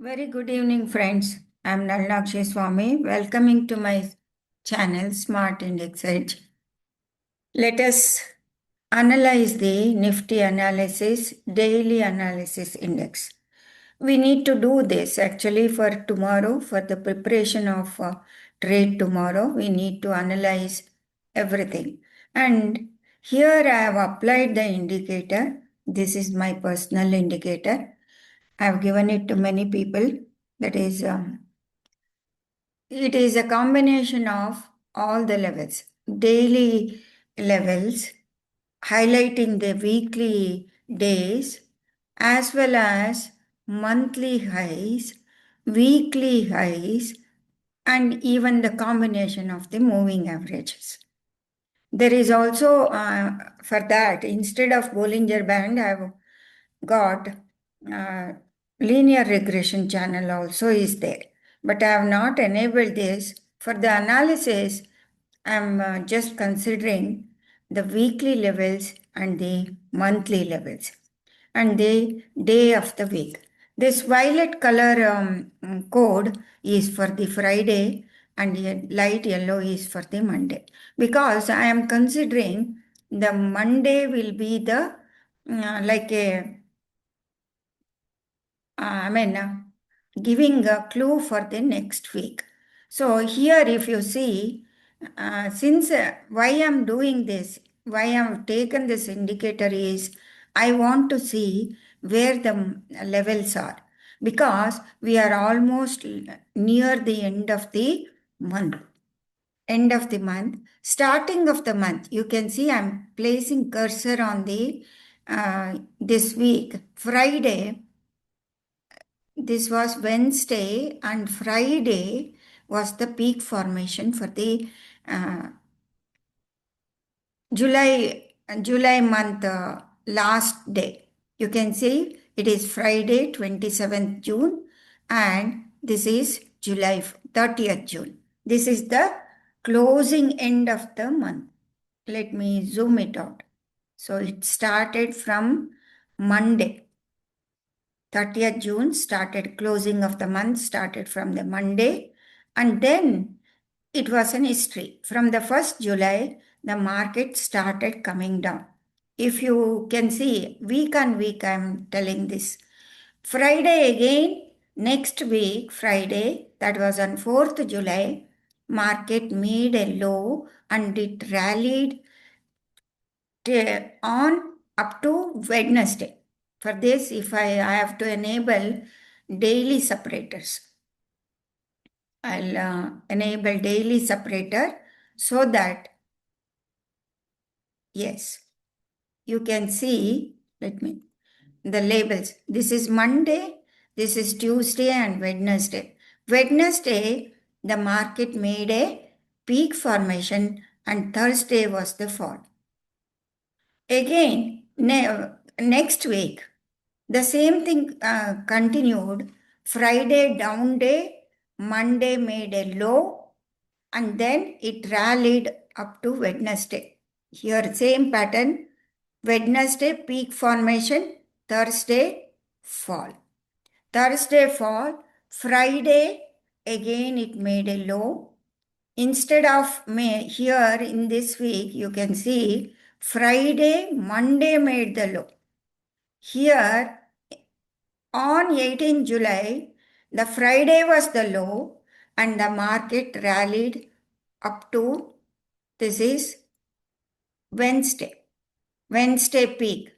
Very good evening, friends. I'm Nalnakshi Swami, welcoming to my channel Smart Index Edge. Let us analyze the Nifty analysis, daily analysis index. We need to do this actually for tomorrow, for the preparation of trade tomorrow. We need to analyze everything. And here I have applied the indicator. This is my personal indicator. I have given it to many people. That is, it is a combination of all the levels, daily levels, highlighting the weekly days, as well as monthly highs, weekly highs, and even the combination of the moving averages. There is also, for that, instead of Bollinger Band, I have got uh, linear regression channel also is there. But I have not enabled this. For the analysis, I'm just considering the weekly levels and the monthly levels and the day of the week. This violet color code is for the Friday and the light yellow is for the Monday. Because I am considering the Monday will be the like a giving a clue for the next week. So here, if you see, since why I'm doing this, why I've taken this indicator is I want to see where the levels are because we are almost near the end of the month. End of the month, starting of the month, you can see I'm placing cursor on the this week, Friday. This was Wednesday and Friday was the peak formation for the uh, July month last day. You can see it is Friday 27th June and this is July 30th June. This is the closing end of the month. Let me zoom it out. So it started from Monday. 30th June started, closing of the month started from the Monday, and then it was an history. From the 1st July, the market started coming down. If you can see, week on week, I'm telling this. Friday again, next week, Friday, that was on 4th July, market made a low and it rallied on up to Wednesday. For this, if I have to enable daily separators, I'll enable daily separator so that, yes, you can see, the labels. This is Monday, this is Tuesday and Wednesday. Wednesday, the market made a peak formation and Thursday was the fall. Again, next week, the same thing continued. Friday down day, Monday made a low, and then it rallied up to Wednesday. Here, same pattern. Wednesday peak formation, Thursday fall. Thursday fall, Friday again it made a low. Instead of here in this week, you can see Friday, Monday made the low. Here on 18 July, the Friday was the low and the market rallied up to, this is Wednesday. Wednesday peak.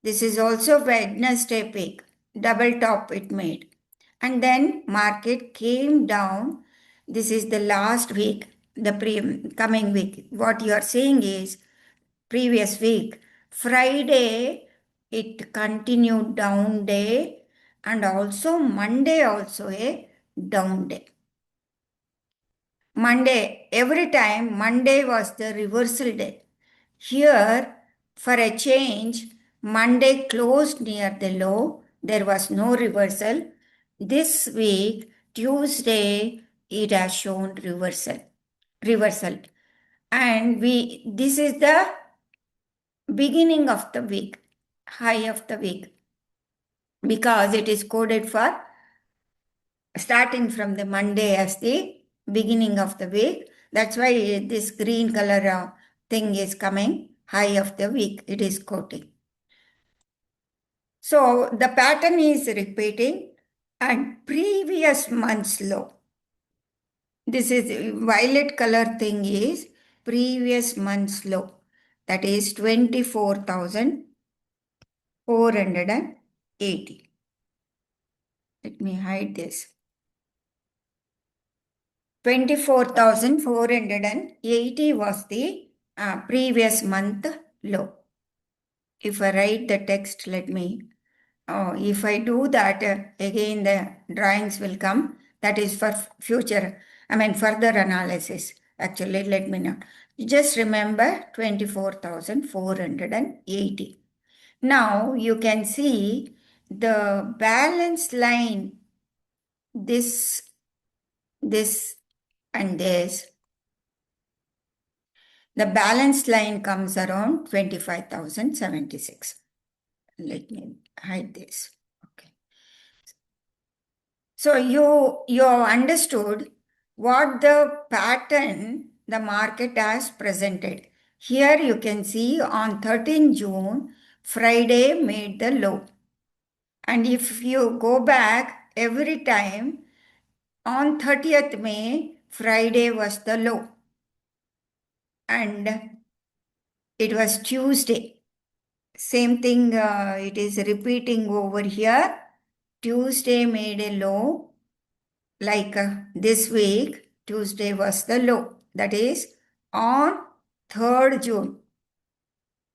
This is also Wednesday peak. Double top it made. And then market came down. This is the last week, the coming week. What you are saying is previous week, Friday, it continued down day and also Monday also a down day. Monday, every time Monday was the reversal day. Here, for a change, Monday closed near the low. There was no reversal. This week, Tuesday, it has shown reversal. And this is the beginning of the week, high of the week, because it is coded for starting from the Monday as the beginning of the week. That's why this green color thing is coming, high of the week, it is quoting. So the pattern is repeating and previous month's low. This is violet color thing is previous month's low. That is 24,480. Let me hide this. 24,480 was the previous month low. If I write the text, if I do that, again the drawings will come. That is for future, further analysis. Actually, let me know. Just remember 24,480. Now you can see the balance line, this, and this. The balance line comes around 25,076. Let me hide this. Okay. So you understood what the pattern the market has presented. Here you can see on 13 June, Friday made the low. And if you go back every time, on 30th May, Friday was the low. And it was Tuesday. Same thing, it is repeating over here. Tuesday made a low. Like this week, Tuesday was the low. That is on 3rd June.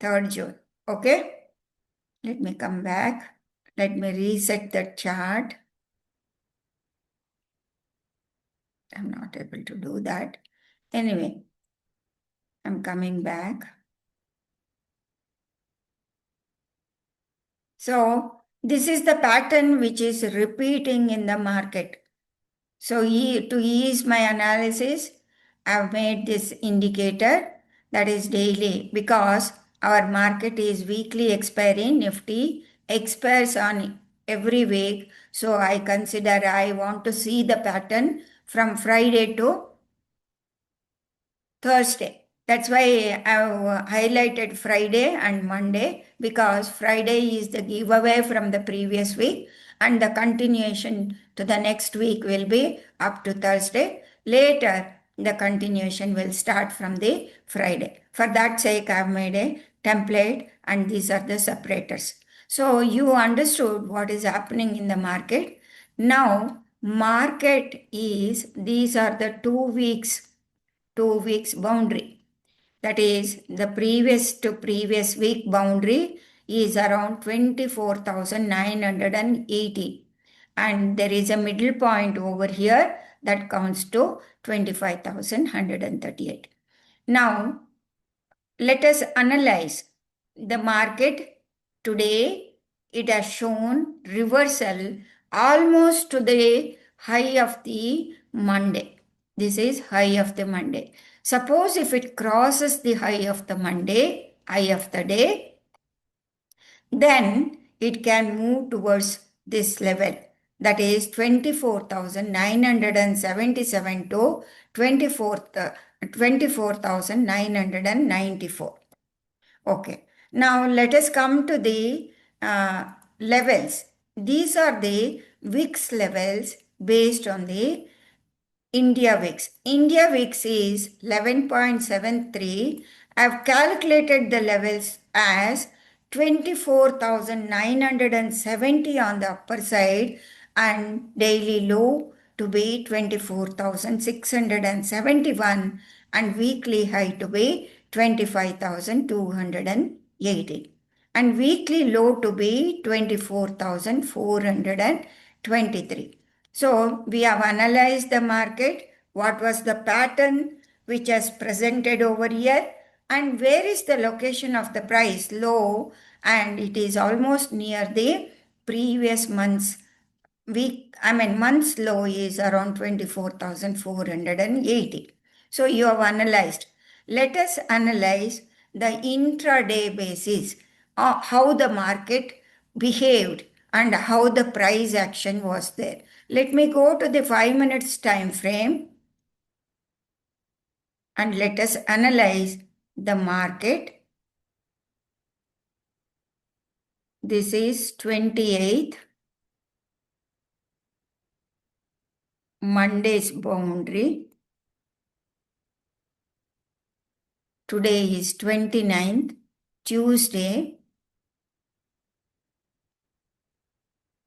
3rd June. Okay. Let me come back. Let me reset the chart. I'm not able to do that. Anyway, I'm coming back. So this is the pattern which is repeating in the market. So to ease my analysis, I've made this indicator that is daily because our market is weekly expiring. Nifty expires on every week. So I consider I want to see the pattern from Friday to Thursday. That's why I've highlighted Friday and Monday because Friday is the giveaway from the previous week and the continuation to the next week will be up to Thursday. Later, the continuation will start from the Friday. For that sake, I've made a template and these are the separators. So you understood what is happening in the market. Now, market is, these are the 2 weeks boundary. That is, the previous to previous week boundary is around 24,980. And there is a middle point over here that counts to 25,138. Now, let us analyze the market today. It has shown reversal almost to the high of the Monday. This is high of the Monday. Suppose if it crosses the high of the Monday, high of the day, then it can move towards this level. That is 24,977 to 24,994. Okay. Now let us come to the levels. These are the VIX levels based on the India VIX. India VIX is 11.73. I've calculated the levels as 24,970 on the upper side and daily low to be 24,671 and weekly high to be 25,280 and weekly low to be 24,423. So we have analyzed the market, what was the pattern which has presented over here and where is the location of the price low and it is almost near the previous month's month's low is around 24,480. So you have analyzed. Let us analyze the intraday basis, how the market behaved and how the price action was there. Let me go to the 5 minutes time frame and let us analyze the market. This is 28th, Monday's boundary. Today is 29th, Tuesday,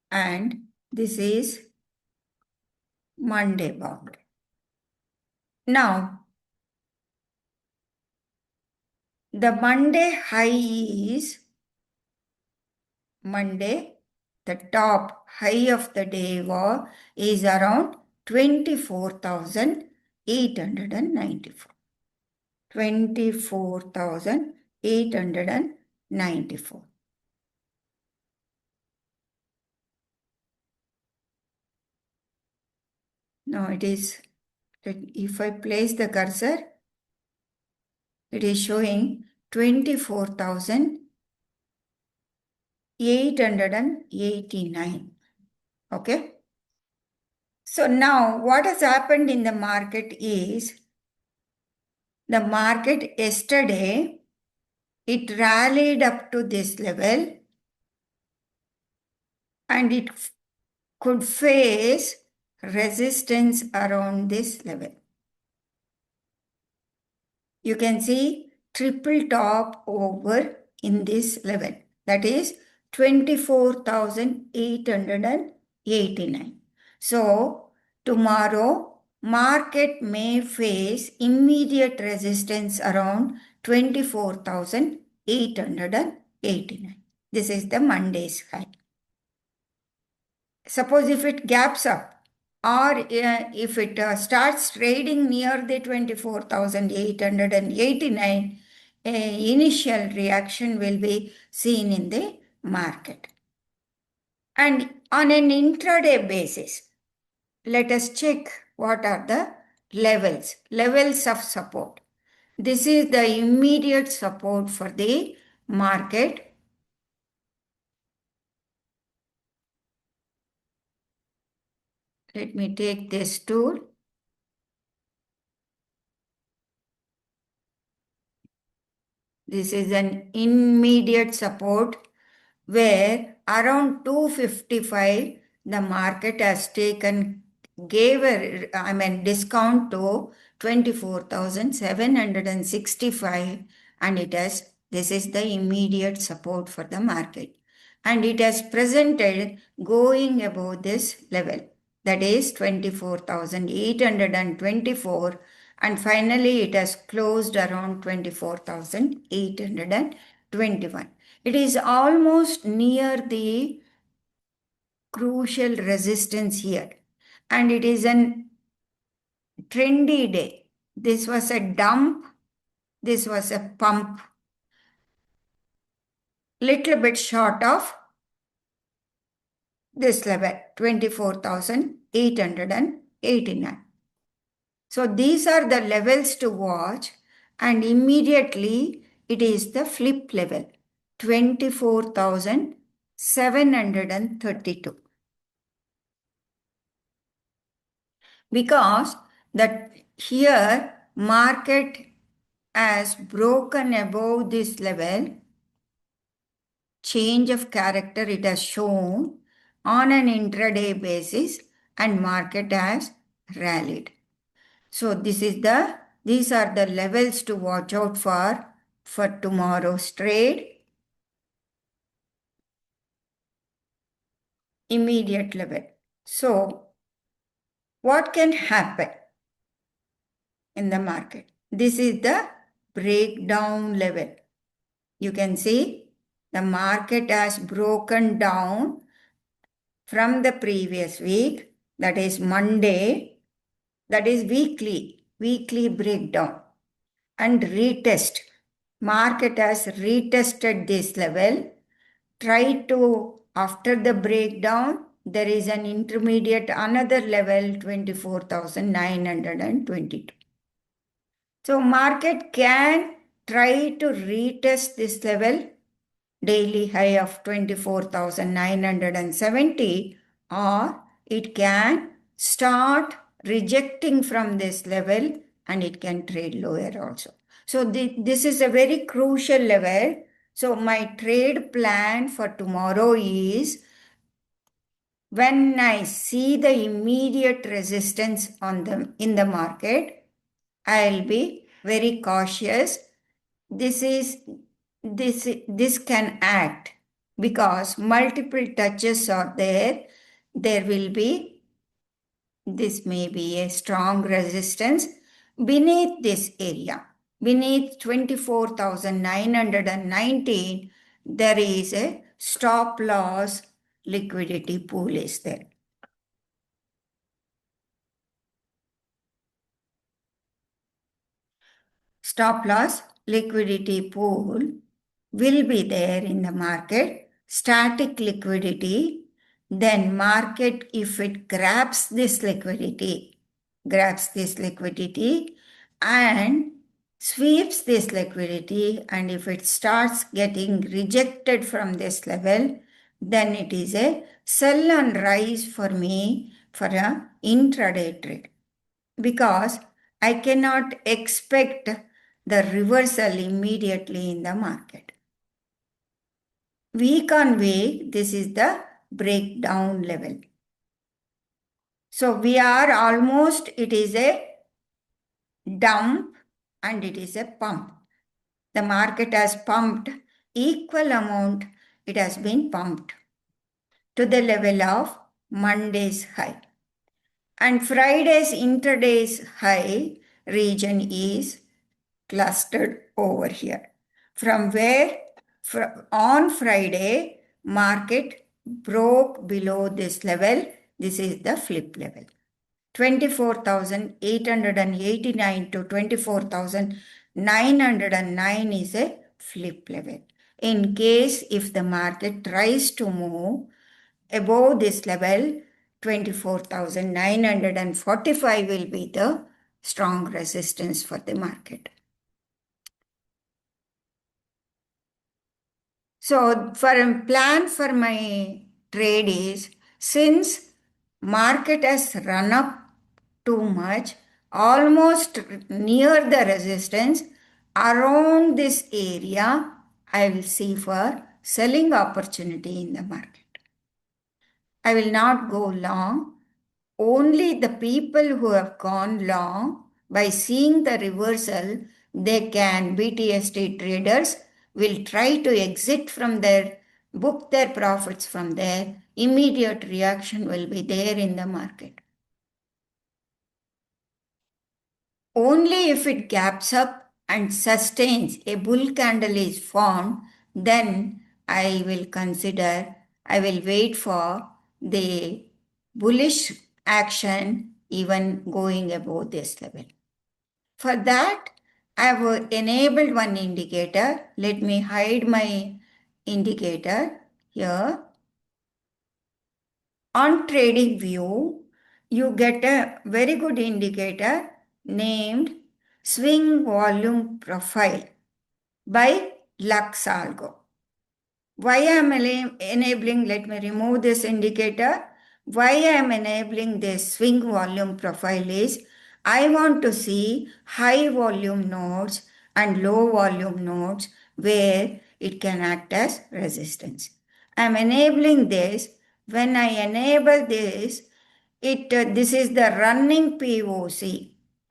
and this is Monday boundary. Now, the Monday high is Monday. The top high of the day is around 24,894. 24,894. Now it is, if I place the cursor, it is showing 24,889. Okay. So now what has happened in the market is, the market yesterday, it rallied up to this level and it could face resistance around this level. You can see triple top over in this level, that is 24,889. So tomorrow market may face immediate resistance around 24,889. This is the Monday's high. Suppose if it gaps up, or if it starts trading near the 24,889, initial reaction will be seen in the market. And on an intraday basis, let us check what are the levels of support. This is the immediate support for the market. Let me take this tool. This is an immediate support where around 255 the market has gave a discount to 24,765, and this is the immediate support for the market, and it has presented going above this level, that is 24,824, and finally it has closed around 24,821. It is almost near the crucial resistance here, and it is an trendy day. This was a dump, this was a pump, little bit short of this level, 24,889. So these are the levels to watch, and immediately it is the flip level, 24,732. Because that here market has broken above this level, change of character it has shown on an intraday basis, and market has rallied. So these are the levels to watch out for tomorrow's trade. Immediate level. So what can happen in the market? This is the breakdown level. You can see the market has broken down from the previous week, that is Monday, that is weekly breakdown, and retest. Market has retested this level. Try to, after the breakdown, there is an intermediate, another level, 24,922. So market can try to retest this level daily high of 24,970, or it can start rejecting from this level and it can trade lower also. So this is a very crucial level. So my trade plan for tomorrow is, when I see the immediate resistance in the market, I'll be very cautious. This can act because multiple touches are there. There will be, this may be a strong resistance beneath this area. Beneath 24,919, there is a stop loss liquidity pool is there. Stop loss liquidity pool will be there in the market, static liquidity. Then market, if it grabs this liquidity and sweeps this liquidity, and if it starts getting rejected from this level, then it is a sell and rise for me for a intraday trade, because I cannot expect the reversal immediately in the market. Week on week, this is the breakdown level. So we are almost, it is a dump and it is a pump. The market has pumped equal amount, it has been pumped to the level of Monday's high. And Friday's intraday's high region is clustered over here. From where on Friday, market broke below this level. This is the flip level. 24,889 to 24,909 is a flip level. In case if the market tries to move above this level, 24,945 will be the strong resistance for the market. So for a plan for my trade is, since market has run up too much, almost near the resistance, around this area, I will see for selling opportunity in the market. I will not go long. Only the people who have gone long, by seeing the reversal, they can, BTST traders will try to exit from there, book their profits from there. Immediate reaction will be there in the market. Only if it gaps up and sustains, a bull candle is formed, then I will wait for the bullish action even going above this level. For that, I have enabled one indicator. Let me hide my indicator here. On trading view, you get a very good indicator named swing volume profile by Lux Algo. Why I am enabling, let me remove this indicator. Why I am enabling this swing volume profile is, I want to see high volume nodes and low volume nodes where it can act as resistance. I am enabling this. When I enable this, this is the running POC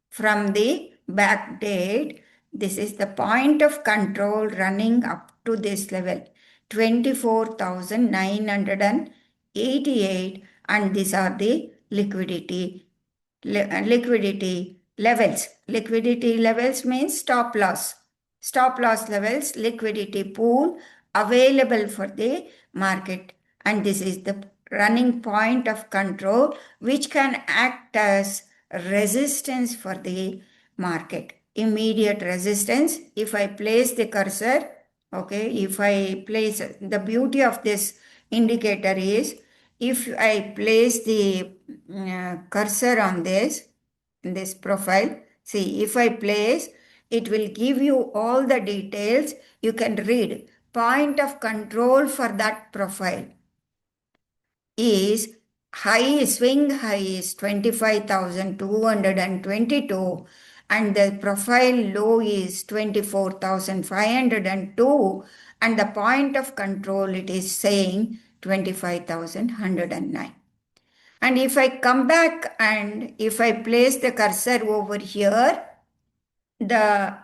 from the back date. This is the point of control running up to this level, 24,988, and these are the liquidity levels. Liquidity levels means stop loss. Stop loss levels, liquidity pool available for the market, and this is the running point of control which can act as resistance for the market. Immediate resistance, if I place the cursor, okay, if I place, the beauty of this indicator is, if I place the cursor on this profile, see, if I place, it will give you all the details. You can read point of control for that profile is swing high is 25,222 and the profile low is 24,502 and the point of control it is saying 25,109. And if I come back and if I place the cursor over here, the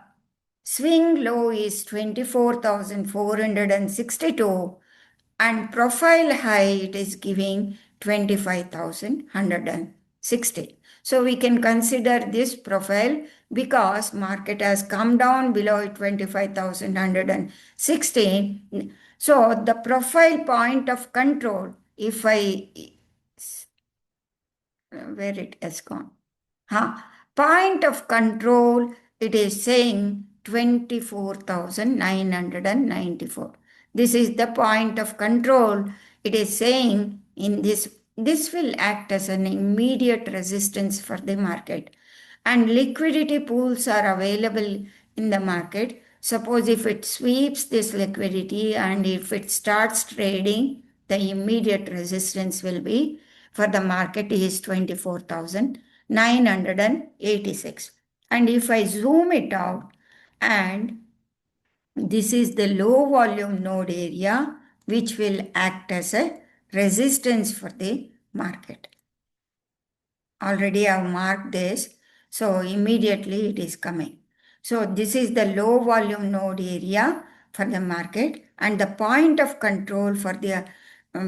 swing low is 24,462 and profile high it is giving 25,160. So we can consider this profile because market has come down below 25,116. So the profile point of control, if I, where it has gone? Point of control, it is saying 24,994. This is the point of control. It is saying in this will act as an immediate resistance for the market. And liquidity pools are available in the market. Suppose if it sweeps this liquidity and if it starts trading, the immediate resistance will be for the market is 24,986. And if I zoom it out, and this is the low volume node area, which will act as a resistance for the market. Already I have marked this, so immediately it is coming. So this is the low volume node area for the market, and the point of control for the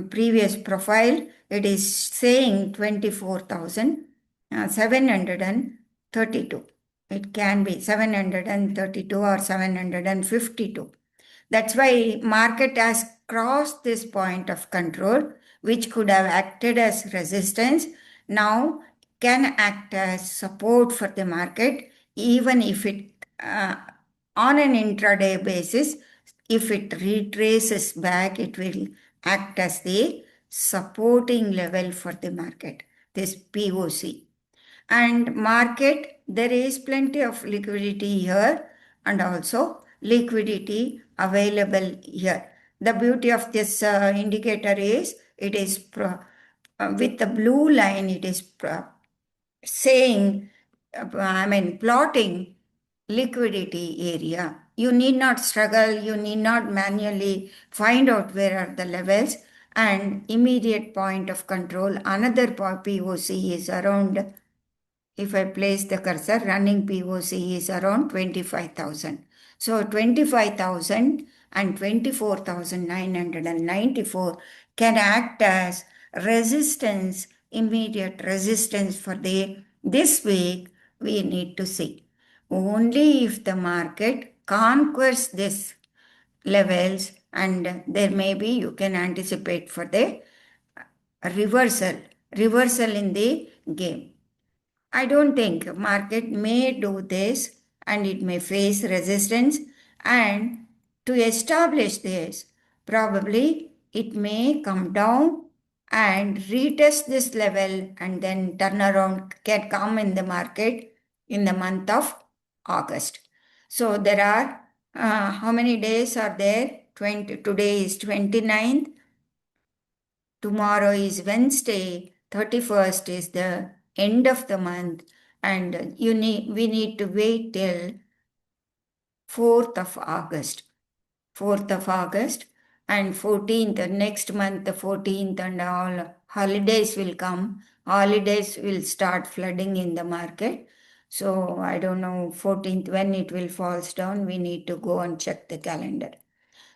previous profile, it is saying 24,732. It can be 732 or 752. That's why market has crossed this point of control, which could have acted as resistance. Now can act as support for the market, even if it, on an intraday basis, if it retraces back, it will act as the supporting level for the market, this POC. And market, there is plenty of liquidity here and also liquidity available here. The beauty of this indicator is it is with the blue line, it is saying, plotting liquidity area. You need not struggle, you need not manually find out where are the levels, and immediate point of control. Another POC is around, if I place the cursor, running POC is around 25,000. So 25,000 and 24,994 can act as resistance, immediate resistance for this week. We need to see. Only if the market conquers this levels, and there may be, you can anticipate for the reversal in the game. I don't think market may do this and it may face resistance, and to establish this, probably it may come down and retest this level and then turn around, can come in the market in the month of August. So there are, how many days are there? Today is 29th. Tomorrow is Wednesday, 31st is the end of the month, and we need to wait till 4th of August. 4th of August and 14th, next month, the 14th, and all holidays will come. Holidays will start flooding in the market. So I don't know 14th when it will falls down. We need to go and check the calendar.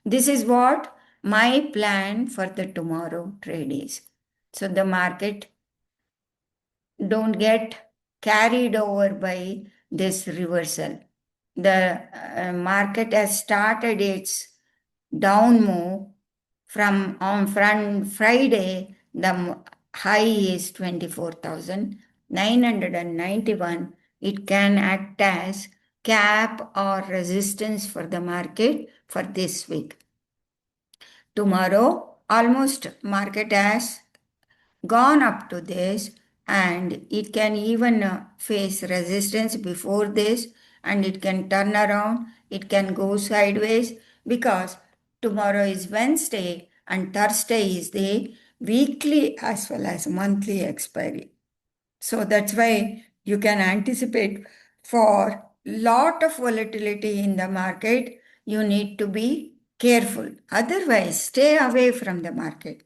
This is what my plan for the tomorrow trade is. So the market don't get carried over by this reversal. The market has started its down move from on Friday. The high is 24,991. It can act as cap or resistance for the market for this week. Tomorrow, almost market has gone up to this, and it can even face resistance before this, and it can turn around, it can go sideways, because tomorrow is Wednesday, and Thursday is the weekly as well as monthly expiry. So that's why you can anticipate for lot of volatility in the market. You need to be careful. Otherwise, stay away from the market.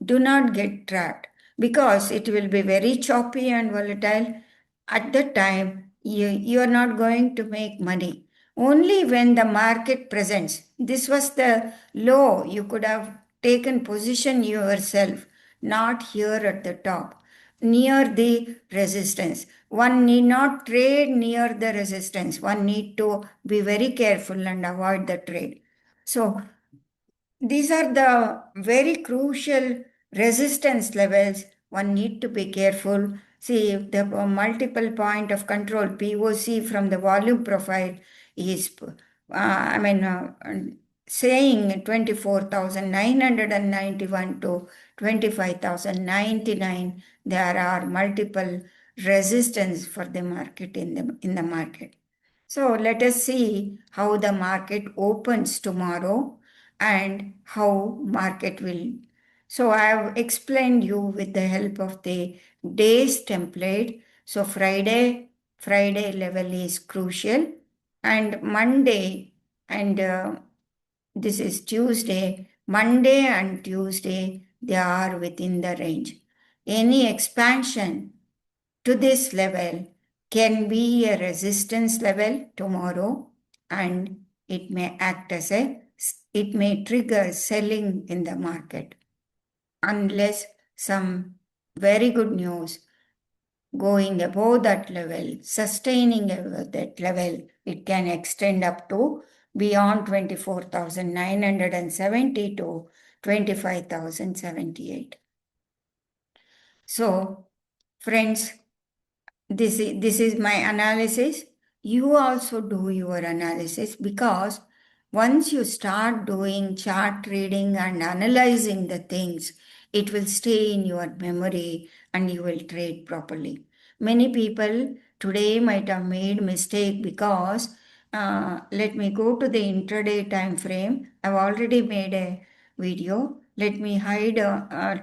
Do not get trapped because it will be very choppy and volatile. At that time, you are not going to make money. Only when the market presents, this was the low, you could have taken position yourself, not here at the top, near the resistance. One need not trade near the resistance. One need to be very careful and avoid the trade. So these are the very crucial resistance levels. One need to be careful. See, if the multiple point of control POC from the volume profile is, saying 24,991 to 25,099, there are multiple resistance for the market in the market. So let us see how the market opens tomorrow and how market will. So I have explained you with the help of the days template. So Friday level is crucial, and Monday and this is Tuesday. Monday and Tuesday, they are within the range. Any expansion to this level can be a resistance level tomorrow, and it may act as it may trigger selling in the market unless some very good news going above that level, sustaining above that level, it can extend up to beyond 24,970 to 25,078. So, friends, this is my analysis. You also do your analysis, because once you start doing chart reading and analyzing the things, it will stay in your memory and you will trade properly. Many people today might have made mistake because let me go to the intraday time frame. I've already made a video. Let me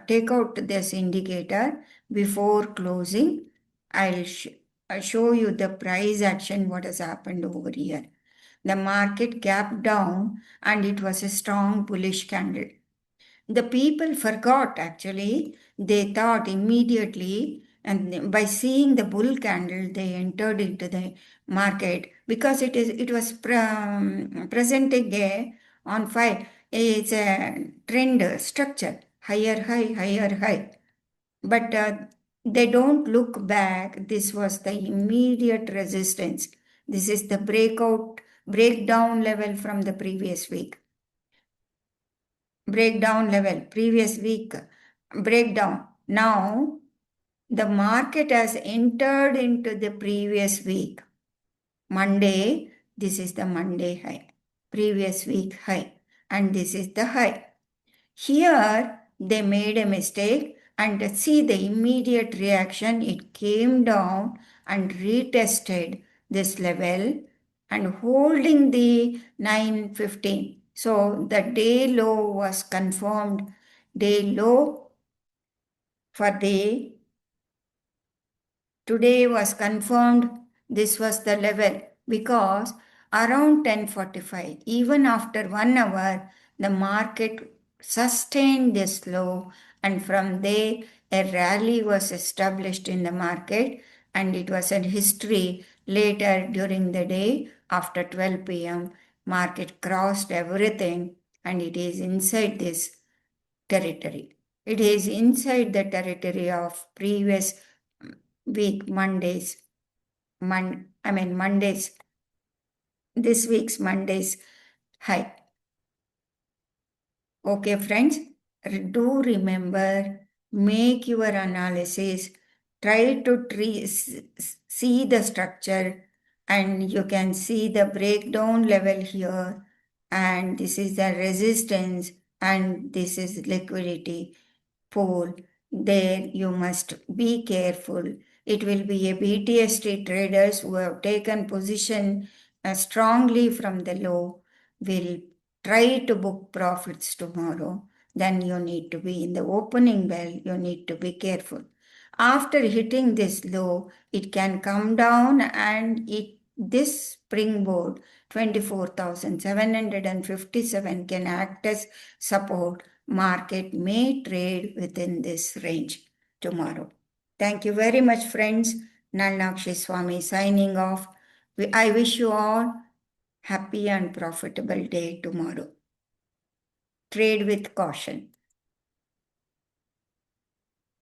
take out this indicator before closing. I'll show you the price action, what has happened over here. The market gapped down and it was a strong bullish candle. The people forgot actually, they thought immediately, and by seeing the bull candle, they entered into the market because it was presenting on fire. It's a trend structure, higher high, higher high. But they don't look back. This was the immediate resistance. This is the breakdown level from the previous week. Breakdown level, previous week, breakdown. Now, the market has entered into the previous week. Monday, this is the Monday high, previous week high, and this is the high. Here, they made a mistake, and see the immediate reaction. It came down and retested this level and holding the 915. So the day low was confirmed. Day low for the today was confirmed. This was the level because around 10:45, even after 1 hour, the market sustained this low, and from there a rally was established in the market, and it was a history. Later during the day after 12 p.m., market crossed everything, and it is inside this territory. It is inside the territory of previous week Mondays. Mondays, this week's Mondays high. Okay, friends, do remember, make your analysis, try to see the structure, and you can see the breakdown level here, and this is the resistance, and this is liquidity pool. There you must be careful. It will be a BTST traders who have taken position strongly from the low will try to book profits tomorrow, then you need to be in the opening bell, you need to be careful. After hitting this low, it can come down and this springboard 24,757 can act as support. Market may trade within this range tomorrow. Thank you very much, friends. Nalnakshi Swami signing off. I wish you all happy and profitable day tomorrow. Trade with caution.